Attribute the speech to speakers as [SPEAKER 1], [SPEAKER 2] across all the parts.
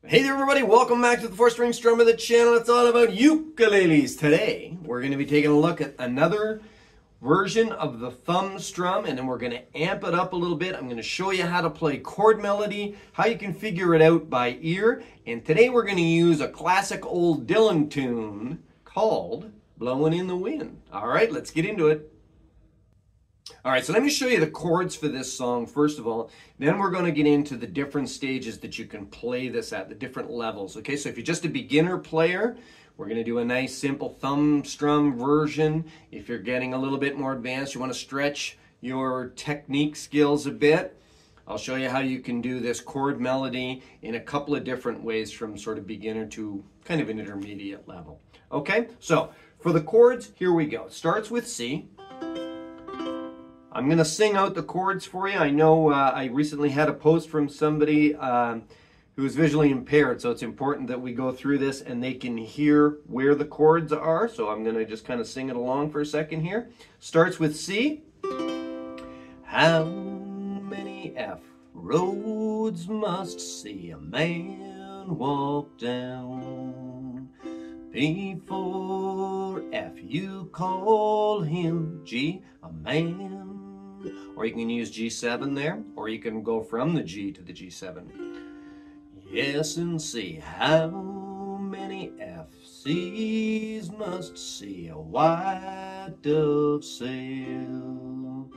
[SPEAKER 1] Hey there everybody, welcome back to the 4-String Strummer, the channel. It's all about ukuleles. Today, we're going to be taking a look at another version of the thumb strum, and then we're going to amp it up a little bit. I'm going to show you how to play chord melody, how you can figure it out by ear, and today we're going to use a classic old Dylan tune called Blowin' in the Wind. All right, let's get into it. All right, so let me show you the chords for this song first of all. Then we're going to get into the different stages that you can play this at, the different levels. Okay, so if you're just a beginner player, we're going to do a nice simple thumb strum version. If you're getting a little bit more advanced, you want to stretch your technique skills a bit, I'll show you how you can do this chord melody in a couple of different ways from sort of beginner to kind of an intermediate level. Okay, so for the chords, here we go. It starts with C. I'm going to sing out the chords for you. I know I recently had a post from somebody who is visually impaired, so it's important that we go through this and they can hear where the chords are. So I'm going to just kind of sing it along for a second here. Starts with C. How many F roads must see a man walk down before F you call him G, a man? Or you can use G7 there, or you can go from the G to the G7. Yes, and C. How many F C's must see a white dove sail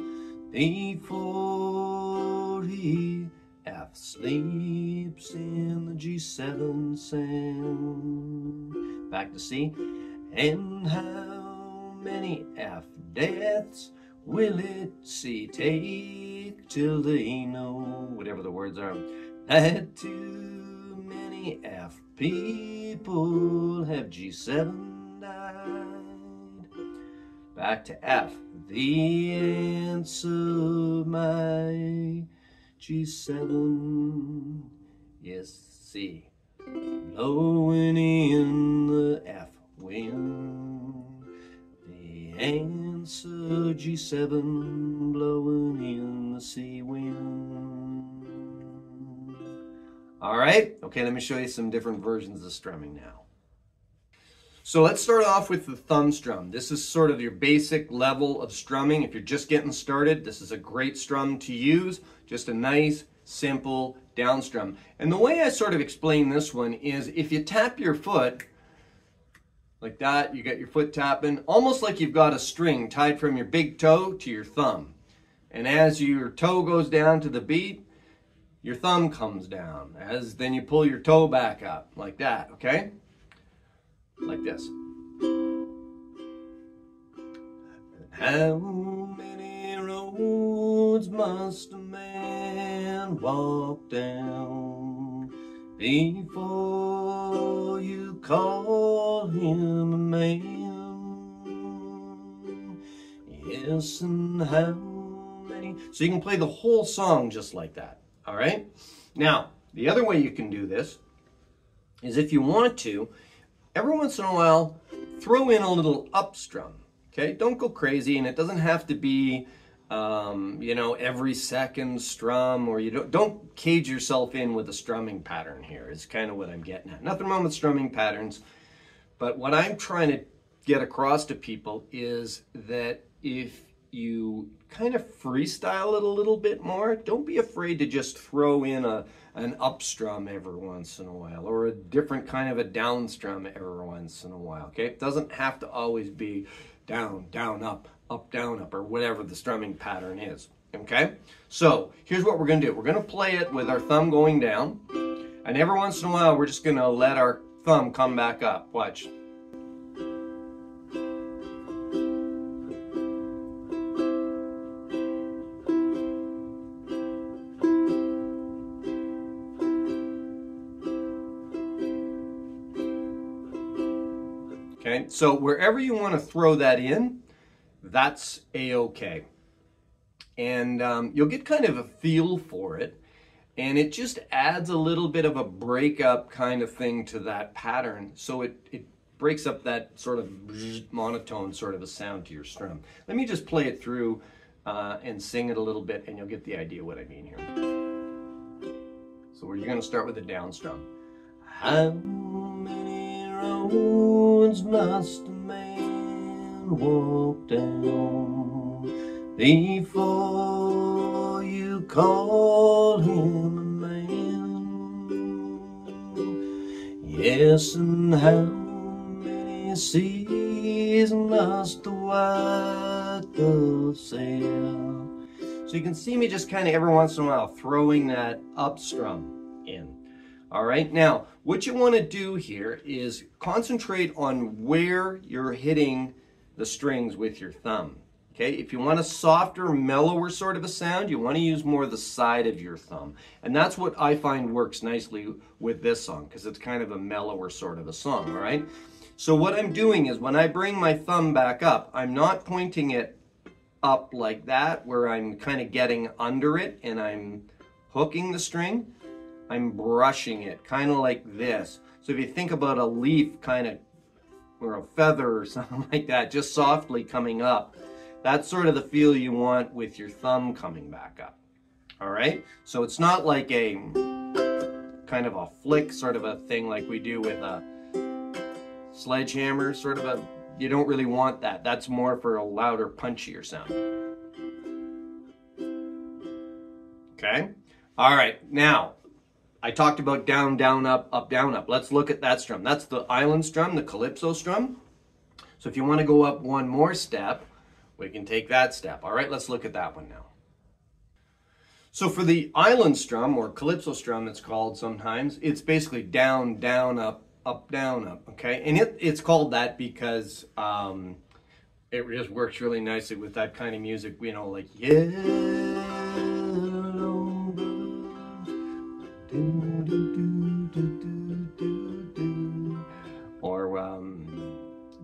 [SPEAKER 1] before he F sleeps in the G7 sound? Back to C. And how many F deaths will it see take till they know, whatever the words are, that too many F people have G7 died? Back to F. The answer, my G7 is C. Blowing in the F wind. The answer, G7, blowing in the C wind. All right, okay, let me show you some different versions of strumming now. So let's start off with the thumb strum. This is sort of your basic level of strumming. If you're just getting started, this is a great strum to use. Just a nice, simple down strum. And the way I sort of explain this one is if you tap your foot like that, you got your foot tapping, almost like you've got a string tied from your big toe to your thumb. And as your toe goes down to the beat, your thumb comes down. Then you pull your toe back up, like that, okay? Like this. How many roads must a man walk down before you call him a man? Yes, and how many? So you can play the whole song just like that, all right? Now, the other way you can do this is if you want to, every once in a while, throw in a little up strum, okay? Don't go crazy, and it doesn't have to be, you know, every second strum, or you don't cage yourself in with a strumming pattern here, is kind of what I'm getting at. Nothing wrong with strumming patterns, but what I'm trying to get across to people is that if you kind of freestyle it a little bit more, don't be afraid to just throw in an up strum every once in a while, or a different kind of a down strum every once in a while, okay? It doesn't have to always be down, down, up, down, up, or whatever the strumming pattern is, okay? So here's what we're gonna do. We're gonna play it with our thumb going down, and every once in a while we're just gonna let our thumb come back up. Watch. Okay, so wherever you want to throw that in, that's a-okay. And you'll get kind of a feel for it, and it just adds a little bit of a break-up kind of thing to that pattern, so it breaks up that sort of monotone sort of a sound to your strum. Let me just play it through and sing it a little bit, and you'll get the idea what I mean here. So you're going to start with a down strum. How many roads must a man walk down before you call him a man? Yes, and how many seas must the white dove sail? So you can see me just kind of every once in a while throwing that up strum in. All right, now what you want to do here is concentrate on where you're hitting the strings with your thumb. Okay, if you want a softer, mellower sort of a sound, you want to use more the side of your thumb. And that's what I find works nicely with this song, because it's kind of a mellower sort of a song, all right? So what I'm doing is when I bring my thumb back up, I'm not pointing it up like that, where I'm kind of getting under it and I'm hooking the string. I'm brushing it kind of like this. So if you think about a leaf kind of, or a feather or something like that, just softly coming up, that's sort of the feel you want with your thumb coming back up. All right? So it's not like a kind of a flick sort of a thing like we do with a sledgehammer, sort of a, you don't really want that. That's more for a louder, punchier sound. Okay? All right, now, I talked about down, down, up, down, up. Let's look at that strum. That's the island strum, the calypso strum. So if you want to go up one more step, we can take that step. All right, let's look at that one now. So for the island strum, or calypso strum it's called sometimes, it's basically down, down, up, down, up, okay? And it's called that because it just works really nicely with that kind of music, you know, like, yellow bird, do, do, do, do, do, do. Or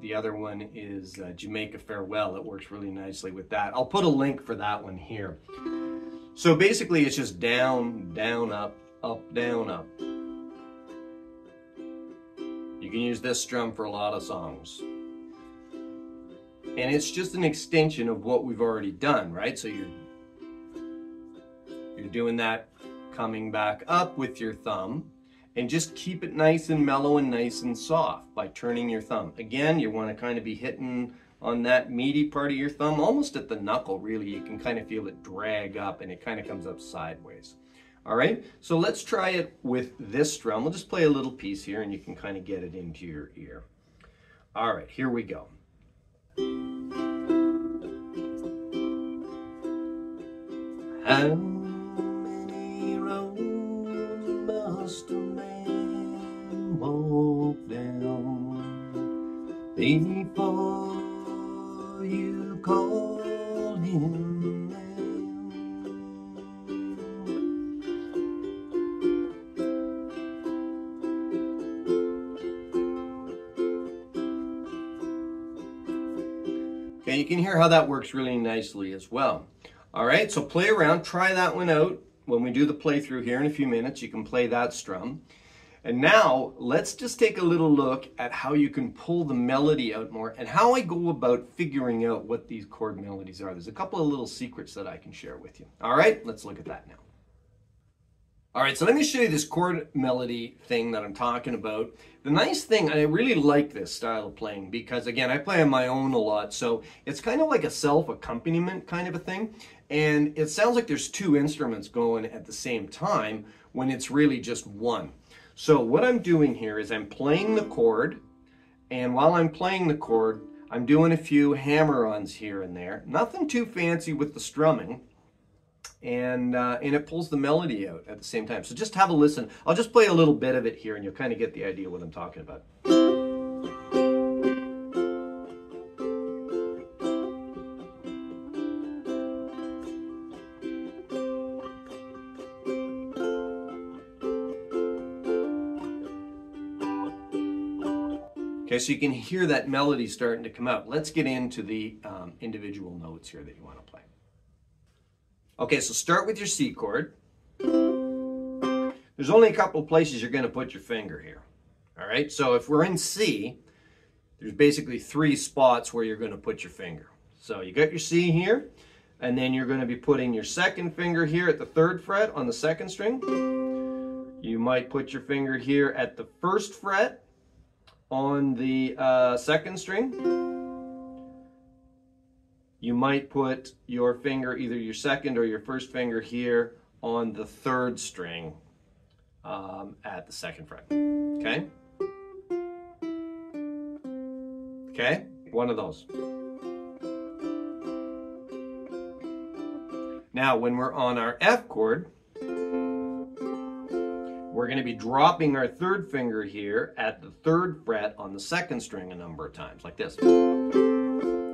[SPEAKER 1] the other one is Jamaica Farewell. It works really nicely with that. I'll put a link for that one here. So basically it's just down, down, up, down, up. You can use this strum for a lot of songs. And it's just an extension of what we've already done, right? So you're doing that coming back up with your thumb, and just keep it nice and mellow and nice and soft by turning your thumb. Again, you want to kind of be hitting on that meaty part of your thumb, almost at the knuckle, really. You can kind of feel it drag up and it kind of comes up sideways. All right, so let's try it with this strum. We'll just play a little piece here and you can kind of get it into your ear. All right, here we go. How many roads must a man walk down before you call him man? Okay, you can hear how that works really nicely as well. All right, so play around, try that one out. When we do the playthrough here in a few minutes, you can play that strum. And now, let's just take a little look at how you can pull the melody out more and how I go about figuring out what these chord melodies are. There's a couple of little secrets that I can share with you. All right, let's look at that now. All right, so let me show you this chord melody thing that I'm talking about. The nice thing, I really like this style of playing because, again, I play on my own a lot, so it's kind of like a self-accompaniment kind of a thing. And it sounds like there's two instruments going at the same time when it's really just one. So what I'm doing here is I'm playing the chord, and while I'm playing the chord, I'm doing a few hammer-ons here and there. Nothing too fancy with the strumming. And it pulls the melody out at the same time. So just have a listen. I'll just play a little bit of it here and you'll kind of get the idea what I'm talking about. Okay, so you can hear that melody starting to come out. Let's get into the individual notes here that you want to play. Okay, so start with your C chord. There's only a couple of places you're going to put your finger here. All right, so if we're in C, there's basically 3 spots where you're going to put your finger. So you got your C here, and then you're going to be putting your second finger here at the 3rd fret on the 2nd string. You might put your finger here at the first fret on the second string. You might put your finger, either your second or your first finger here on the third string at the second fret. Okay? Okay? One of those. Now, when we're on our F chord, we're going to be dropping our third finger here at the third fret on the second string a number of times, like this.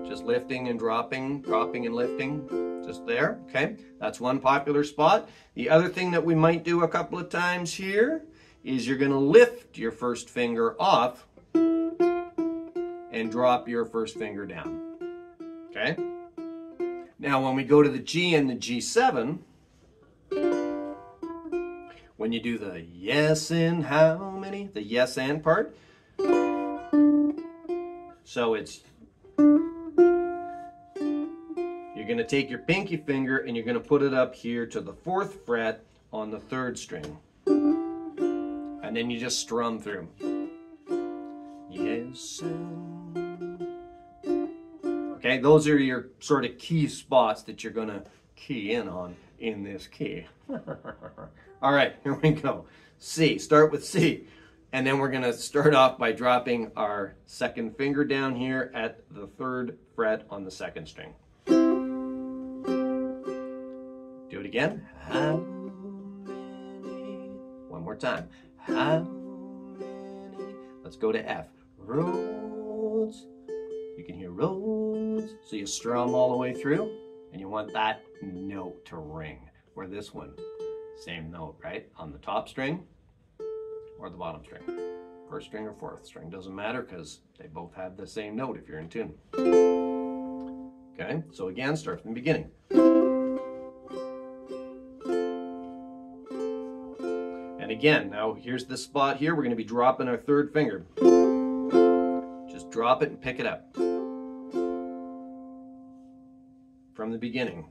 [SPEAKER 1] Just lifting and dropping, dropping and lifting, just there, okay? That's one popular spot. The other thing that we might do a couple of times here is you're going to lift your first finger off and drop your first finger down, okay? Now, when we go to the G and the G7, when you do the yes and how many, the yes and part, so it's, you're going to take your pinky finger and you're going to put it up here to the fourth fret on the third string. And then you just strum through. Yes and... Okay, those are your sort of key spots that you're going to key in on in this key. All right, here we go. C, start with C. And then we're going to start off by dropping our second finger down here at the third fret on the second string. Do it again. How many? One more time. How many? Let's go to F. Roads. You can hear roads. So you strum all the way through, and you want that note to ring. Where this one, same note, right? On the top string or the bottom string. First string or fourth string, doesn't matter because they both have the same note if you're in tune. Okay, so again, start from the beginning. And again, now here's the spot here. We're going to be dropping our third finger. Just drop it and pick it up. From the beginning.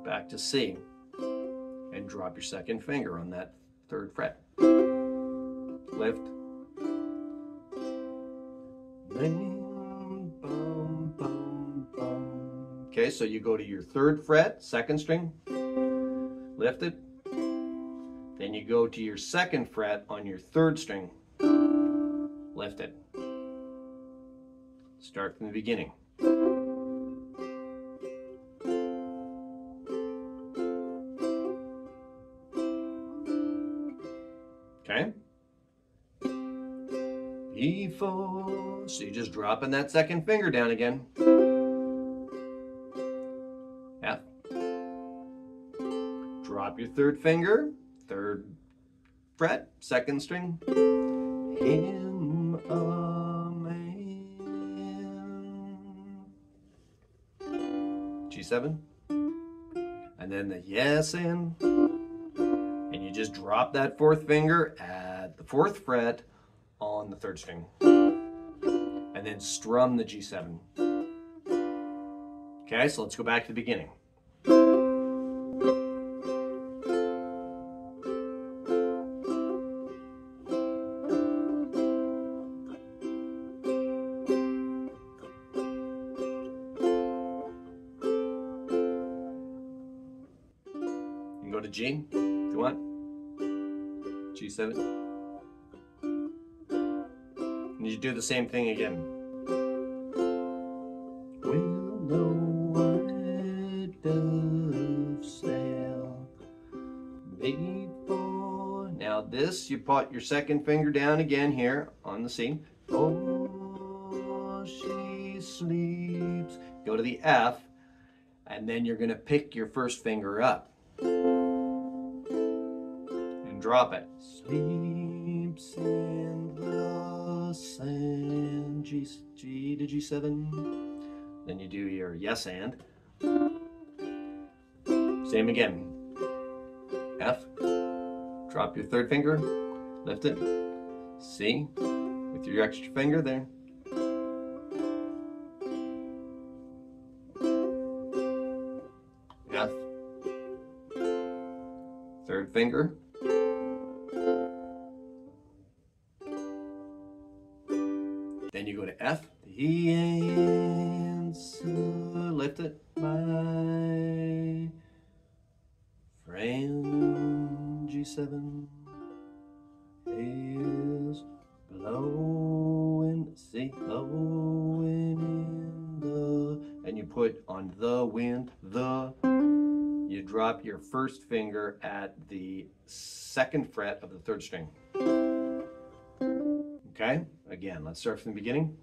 [SPEAKER 1] Back to C. And drop your second finger on that third fret. Lift. Okay, so you go to your third fret, second string, lift it. Then you go to your second fret on your third string, lift it. Start from the beginning. Okay? Before, so you're just dropping that second finger down again. F. Drop your third finger, third fret, second string. Him a man. G7. And then the yes and you just drop that fourth finger at the fourth fret on the third string. And then strum the G7. Okay, so let's go back to the beginning. You can go to G if you want. G7. And you do the same thing again. Will the white dove sail before? Now this, you put your second finger down again here on the C. Oh, she sleeps. Go to the F, and then you're going to pick your first finger up. Drop it. Sleeps in the sand. G to G7. Then you do your yes and. Same again. F. Drop your third finger. Lift it. C. With your extra finger there. F. third finger. Then you go to F, the answer, lift it, my friend, G7 is blowing, see, blowing in the, and you put on the wind, the, you drop your first finger at the second fret of the third string. Okay, again, let's start from the beginning.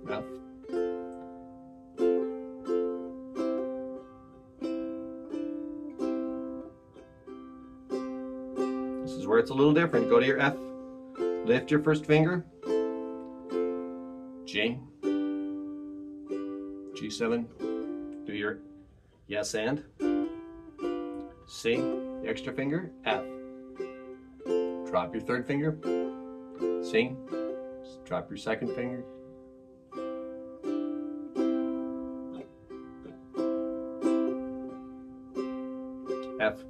[SPEAKER 1] F. This is where it's a little different. Go to your F, lift your first finger, G, G7, do your yes and, C, the extra finger, F, drop your third finger, C, drop your second finger, F,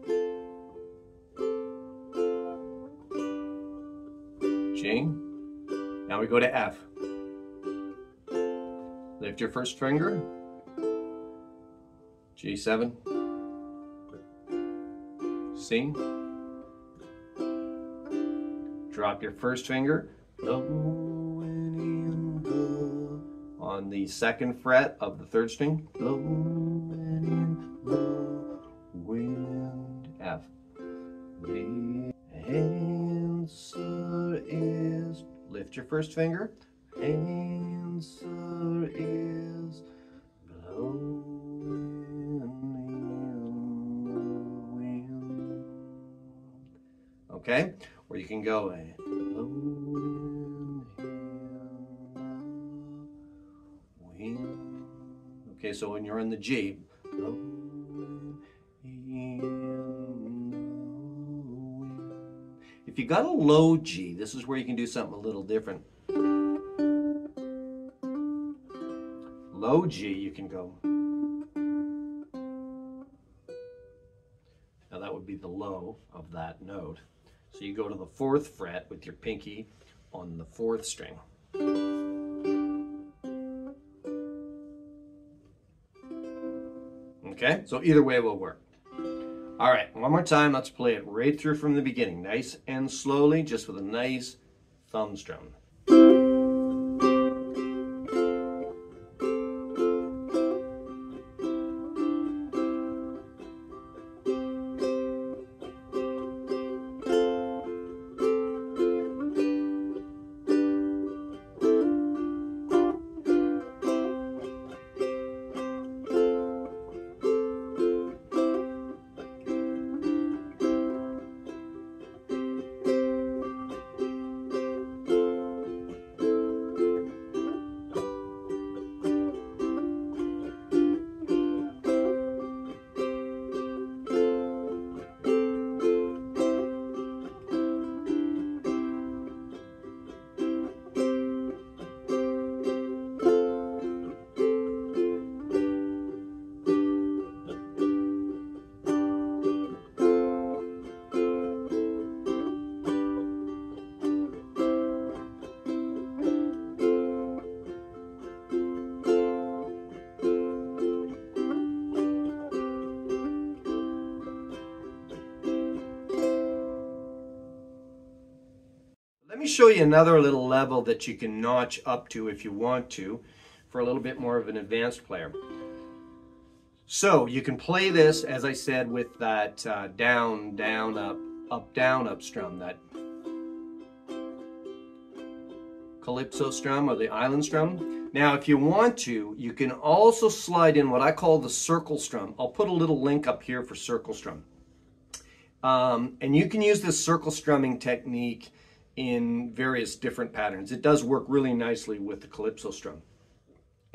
[SPEAKER 1] G. Now we go to F. Lift your first finger, G7, C. Drop your first finger, on the second fret of the third string, blowing in the wind, F. The answer is, lift your first finger, answer is blowing in the wind. Okay, or you can go blowing in the wind. Okay, so when you're in the G, blowing in the wind. If you got a low G, this is where you can do something a little different. Low G, you can go. Now that would be the low of that note. So you go to the fourth fret with your pinky on the fourth string. Okay, so either way will work. All right, one more time, let's play it right through from the beginning, nice and slowly, just with a nice thumb strum. Let me show you another little level that you can notch up to if you want to, for a little bit more of an advanced player. So you can play this, as I said, with that down, down, up, down, up strum, that calypso strum or the island strum. Now if you want to, you can also slide in what I call the circle strum. I'll put a little link up here for circle strum. And you can use this circle strumming technique in various different patterns. It does work really nicely with the calypso strum.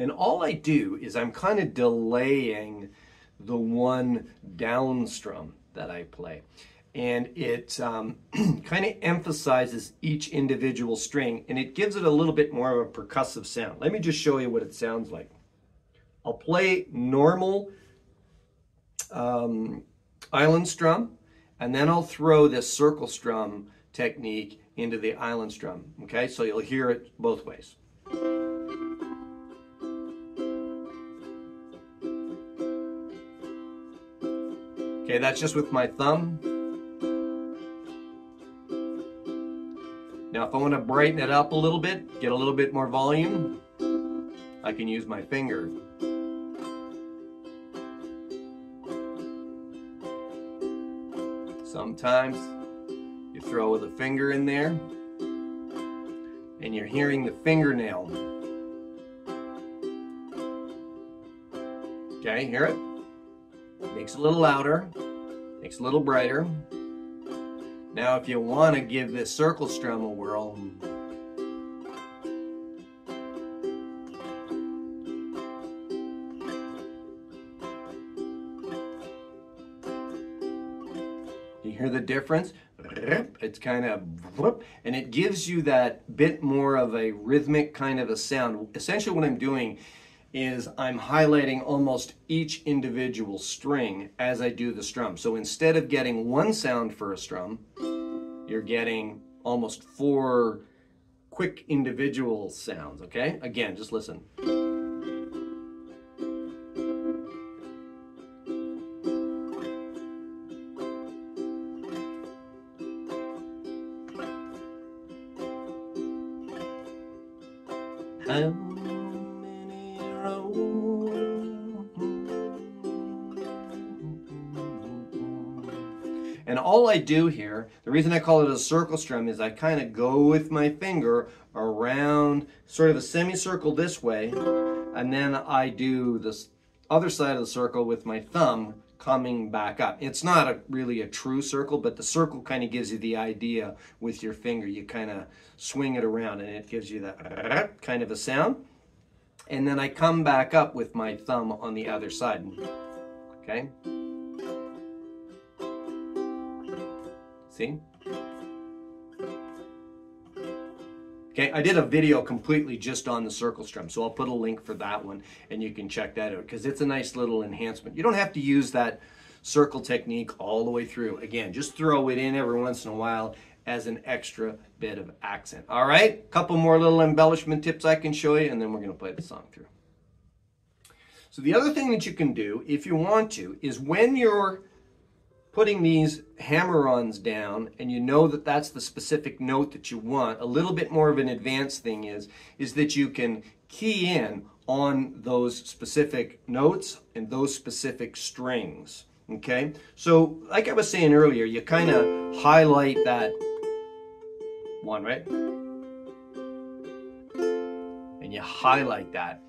[SPEAKER 1] And all I do is I'm kind of delaying the one down strum that I play. And it kind of emphasizes each individual string, and it gives it a little bit more of a percussive sound. Let me just show you what it sounds like. I'll play normal island strum, and then I'll throw this circle strum technique into the island strum. Okay, so you'll hear it both ways. Okay, that's just with my thumb. Now if I want to brighten it up a little bit, get a little bit more volume, I can use my finger. Sometimes you throw the finger in there and you're hearing the fingernail. Okay, hear it? Makes it a little louder, makes it a little brighter. Now if you want to give this circle strum a whirl, you hear the difference? It's kind of whoop, and it gives you that bit more of a rhythmic kind of a sound. Essentially what I'm doing is I'm highlighting almost each individual string as I do the strum. So instead of getting one sound for a strum, you're getting almost 4 quick individual sounds, okay? Again, just listen. How many And all I do here, the reason I call it a circle strum is I kind of go with my finger around sort of a semicircle this way, and then I do this other side of the circle with my thumb coming back up. It's not really a true circle, but the circle kind of gives you the idea with your finger. You kind of swing it around and it gives you that kind of a sound. And then I come back up with my thumb on the other side. Okay? See? Okay, I did a video completely just on the circle strum, so I'll put a link for that one and you can check that out because it's a nice little enhancement. You don't have to use that circle technique all the way through. Again, just throw it in every once in a while as an extra bit of accent. All right, couple more little embellishment tips I can show you and then we're going to play the song through. So the other thing that you can do if you want to is when you're putting these hammer-ons down and you know that that's the specific note that you want, a little bit more of an advanced thing is that you can key in on those specific notes and those specific strings, okay? So like I was saying earlier, you kind of highlight that one, right? And you highlight that.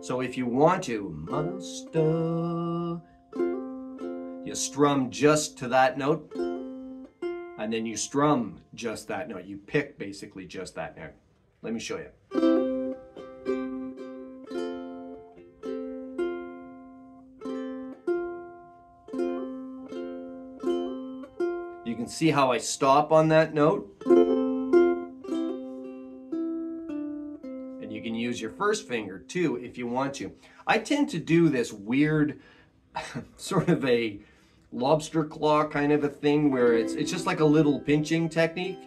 [SPEAKER 1] So if you want to, master, you strum just to that note, and then you strum just that note. You pick basically just that note. Let me show you. You can see how I stop on that note. You can use your first finger too if you want to. I tend to do this weird sort of a lobster claw kind of a thing where it's just like a little pinching technique.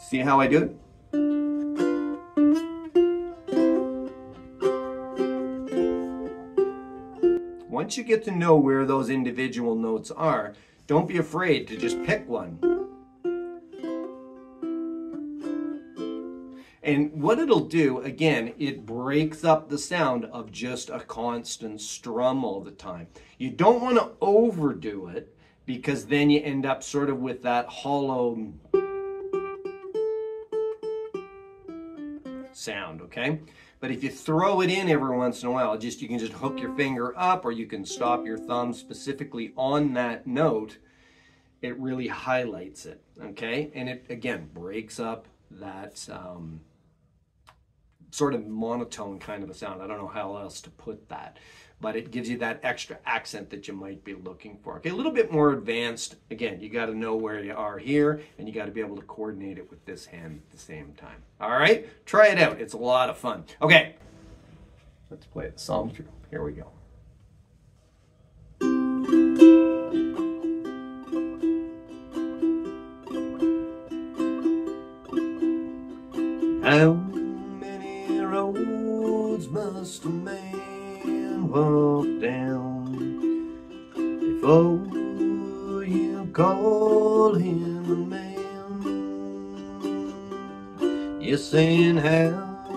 [SPEAKER 1] See how I do it? Once you get to know where those individual notes are, don't be afraid to just pick one. And what it'll do, again, it breaks up the sound of just a constant strum all the time. You don't want to overdo it, because then you end up sort of with that hollow sound, okay? But if you throw it in every once in a while, you can just hook your finger up, or you can stop your thumb specifically on that note, it really highlights it, okay? And it, again, breaks up that sort of monotone kind of a sound. I don't know how else to put that, but it gives you that extra accent that you might be looking for. Okay, a little bit more advanced. Again, you got to know where you are here, and you got to be able to coordinate it with this hand at the same time. All right, try it out. It's a lot of fun. Okay, let's play the song through. Here we go. How many roads must a man walk down before you call him a man? Yes, and how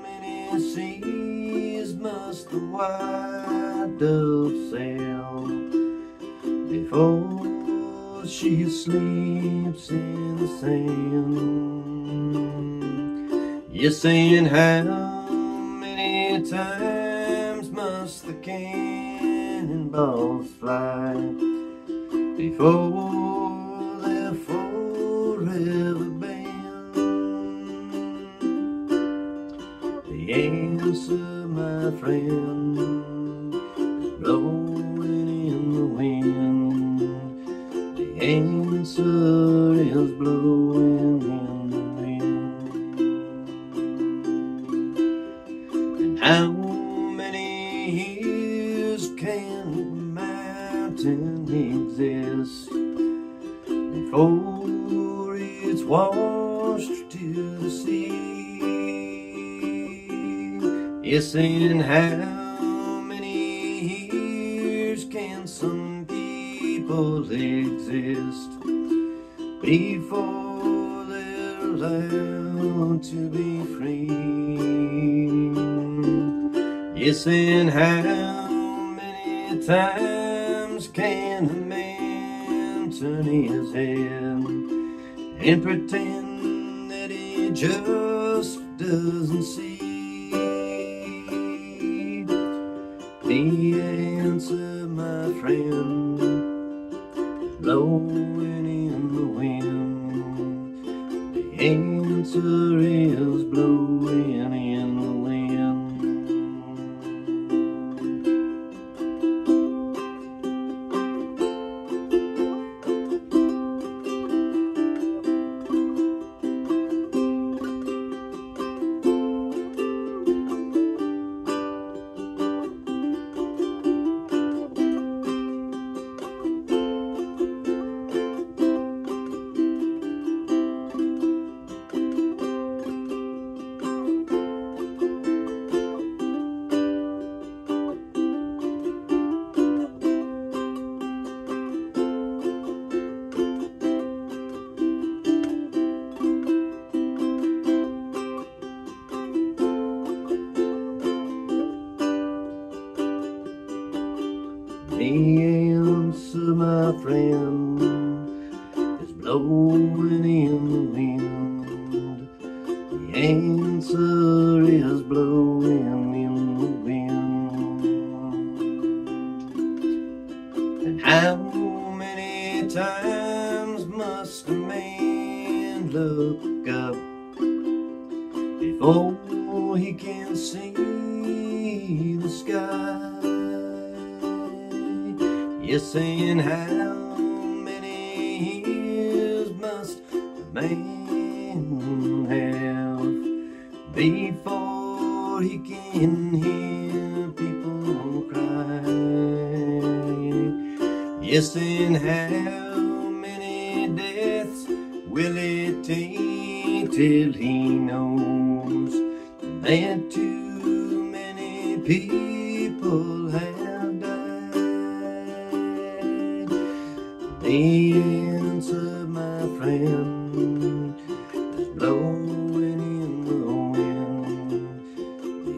[SPEAKER 1] many seas must the white dove sail before she sleeps in the sand? Yes, and how many times must the cannonballs fly before they're forever banned? The answer, my friend, is blowing in the wind. The answer is blowing in the wind. How many years can a mountain exist before it's washed to the sea? Yes, and how many years can some people exist before they're allowed to be free? Yes, and how many times can a man turn his head and pretend that he just doesn't see? The answer, my friend, is blowing in the wind. The answer is blowing in the wind. The answer, my friend, is blowing in the wind. The answer is blowing in the wind. And how many times must a man look up before he can see the sky? Yes, and how many years must a man have before he can hear people cry? Yes, and how many deaths will it take till he knows that too many people have died? The answer, my friend, is blowing in the wind.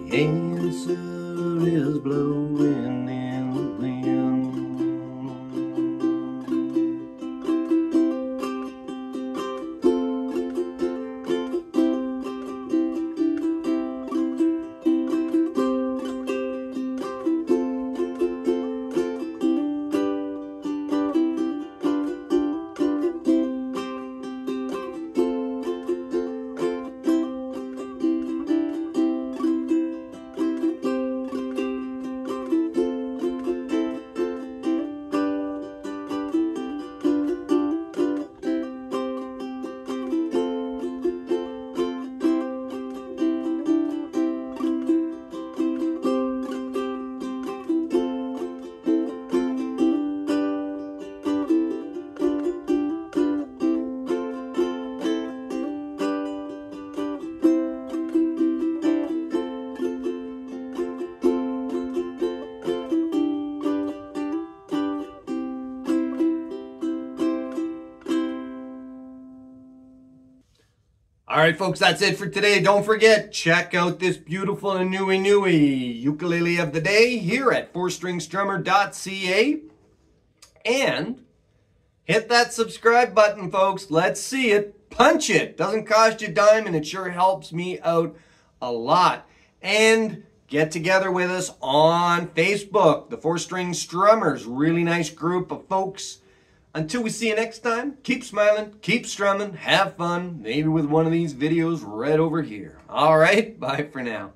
[SPEAKER 1] The answer is blowing in the wind. All right, folks, that's it for today. Don't forget, check out this beautiful and newy ukulele of the day here at 4stringstrummer.ca. And hit that subscribe button, folks. Let's see it. Punch it. Doesn't cost you a dime, and it sure helps me out a lot. And get together with us on Facebook, the 4-String Strummers. Really nice group of folks. Until we see you next time, keep smiling, keep strumming, have fun, maybe with one of these videos right over here. All right, bye for now.